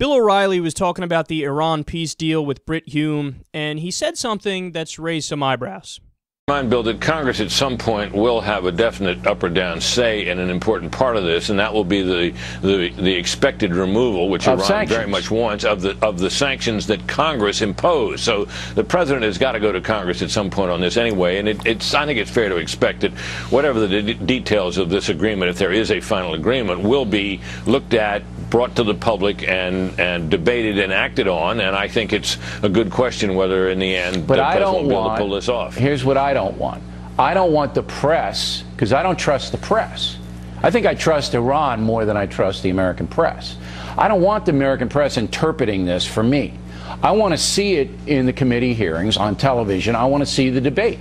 Bill O'Reilly was talking about the Iran peace deal with Brit Hume, and he said something that's raised some eyebrows. Bill, that Congress at some point will have a definite up or down say in an important part of this, and that will be the expected removal, which Iran very much wants, of the sanctions that Congress imposed. So the president has got to go to Congress at some point on this anyway, and I think it's fair to expect that whatever the details of this agreement, if there is a final agreement, will be looked at, brought to the public, and debated and acted on. And I think it's a good question whether in the end the president will be able to pull this off. Here's what I don't want. I don't want the press, because I don't trust the press. I think I trust Iran more than I trust the American press. I don't want the American press interpreting this for me. I want to see it in the committee hearings on television. I want to see the debate.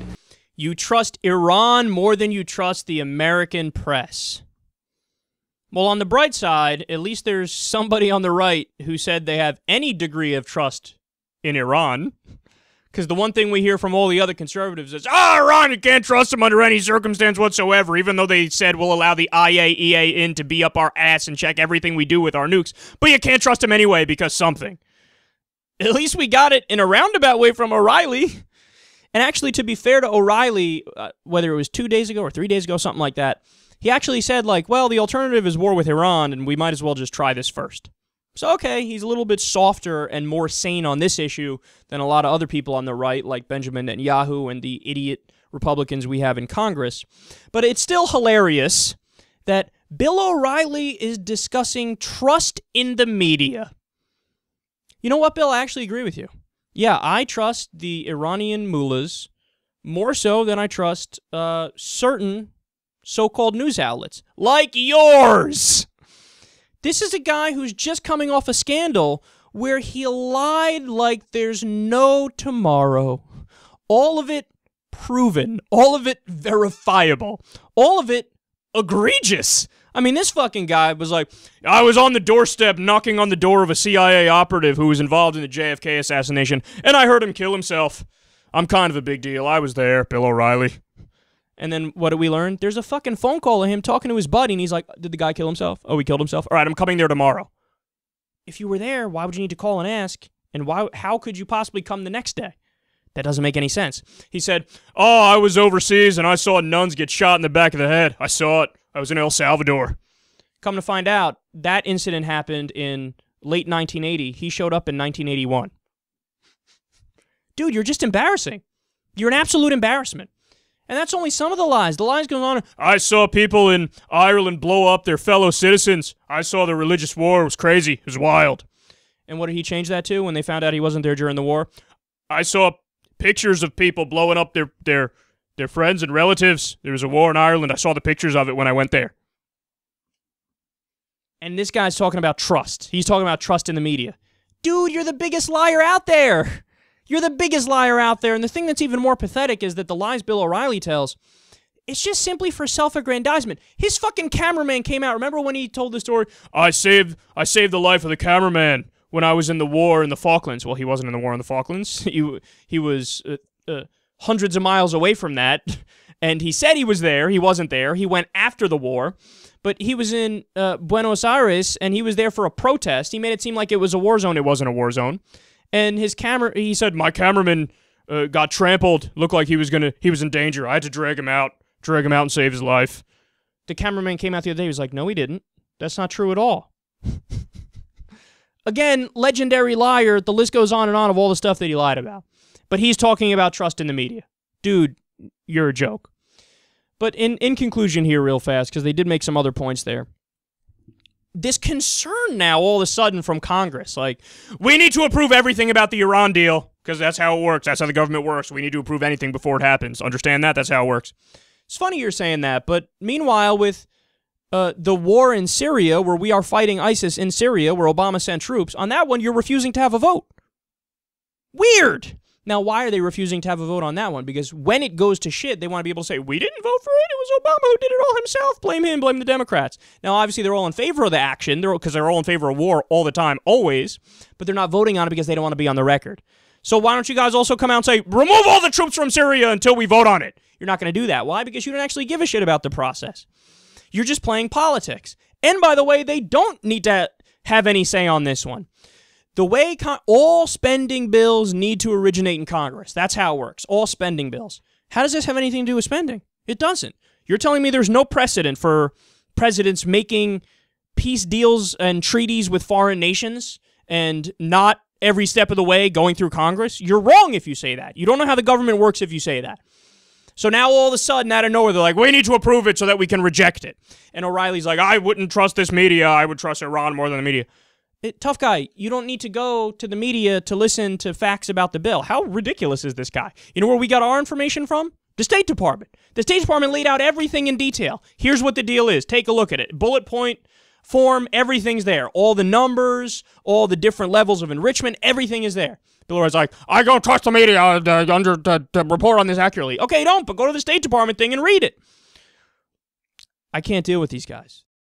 You trust Iran more than you trust the American press. Well, on the bright side, at least there's somebody on the right who said they have any degree of trust in Iran. Because the one thing we hear from all the other conservatives is, Iran, you can't trust them under any circumstance whatsoever, even though they said we'll allow the IAEA in to be up our ass and check everything we do with our nukes. But you can't trust them anyway because something. At least we got it in a roundabout way from O'Reilly. And actually, to be fair to O'Reilly, whether it was 2 days ago or 3 days ago, something like that, he actually said, like, well, the alternative is war with Iran, and we might as well just try this first. So, okay, he's a little bit softer and more sane on this issue than a lot of other people on the right, like Benjamin Netanyahu and the idiot Republicans we have in Congress. But it's still hilarious that Bill O'Reilly is discussing trust in the media. You know what, Bill? I actually agree with you. Yeah, I trust the Iranian mullahs more so than I trust certain so-called news outlets, like yours. This is a guy who's just coming off a scandal where he lied like there's no tomorrow. All of it proven. All of it verifiable. All of it egregious. I mean, this fucking guy was like, I was on the doorstep knocking on the door of a CIA operative who was involved in the JFK assassination, and I heard him kill himself. I'm kind of a big deal. I was there, Bill O'Reilly. And then what did we learn? There's a fucking phone call of him talking to his buddy, and he's like, did the guy kill himself? Oh, he killed himself? All right, I'm coming there tomorrow. If you were there, why would you need to call and ask? And how could you possibly come the next day? That doesn't make any sense. He said, oh, I was overseas, and I saw nuns get shot in the back of the head. I saw it. I was in El Salvador. Come to find out, that incident happened in late 1980. He showed up in 1981. Dude, you're just embarrassing. You're an absolute embarrassment. And that's only some of the lies. The lies go on. I saw people in Ireland blow up their fellow citizens. I saw the religious war. It was crazy. It was wild. And what did he change that to when they found out he wasn't there during the war? I saw pictures of people blowing up their friends and relatives. There was a war in Ireland. I saw the pictures of it when I went there. And this guy's talking about trust. He's talking about trust in the media. Dude, you're the biggest liar out there. You're the biggest liar out there, and the thing that's even more pathetic is that the lies Bill O'Reilly tells, it's just simply for self-aggrandizement. His fucking cameraman came out. Remember when he told the story? I saved the life of the cameraman when I was in the war in the Falklands. Well, he wasn't in the war in the Falklands. He was hundreds of miles away from that, and he said he was there. He wasn't there. He went after the war, but he was in Buenos Aires, and he was there for a protest. He made it seem like it was a war zone. It wasn't a war zone. And he said, my cameraman got trampled. Looked like he was in danger. I had to drag him out and save his life. The cameraman came out the other day. He was like, no, he didn't. That's not true at all. Again, legendary liar. The list goes on and on of all the stuff that he lied about. But he's talking about trust in the media. Dude, you're a joke. But in conclusion here real fast, because they did make some other points there. This concern now all of a sudden from Congress, like, we need to approve everything about the Iran deal, because that's how it works. That's how the government works. We need to approve anything before it happens. Understand that? That's how it works. It's funny you're saying that, but meanwhile, with the war in Syria, where we are fighting ISIS in Syria, where Obama sent troops, on that one, you're refusing to have a vote. Weird. Now, why are they refusing to have a vote on that one? Because when it goes to shit, they want to be able to say, we didn't vote for it. It was Obama who did it all himself. Blame him. Blame the Democrats. Now, obviously, they're all in favor of the action because they're all in favor of war all the time, always. But they're not voting on it because they don't want to be on the record. So why don't you guys also come out and say, remove all the troops from Syria until we vote on it? You're not going to do that. Why? Because you don't actually give a shit about the process. You're just playing politics. And by the way, they don't need to have any say on this one. The way all spending bills need to originate in Congress. That's how it works. All spending bills. How does this have anything to do with spending? It doesn't. You're telling me there's no precedent for presidents making peace deals and treaties with foreign nations and not every step of the way going through Congress? You're wrong if you say that. You don't know how the government works if you say that. So now all of a sudden, out of nowhere, they're like, we need to approve it so that we can reject it. And O'Reilly's like, I wouldn't trust this media. I would trust Iran more than the media. Tough guy, you don't need to go to the media to listen to facts about the bill. How ridiculous is this guy? You know where we got our information from? The State Department. The State Department laid out everything in detail. Here's what the deal is. Take a look at it. Bullet point form, everything's there. All the numbers, all the different levels of enrichment, everything is there. Bill O'Reilly's like, I don't trust the media to report on this accurately. Okay, don't, but go to the State Department thing and read it. I can't deal with these guys.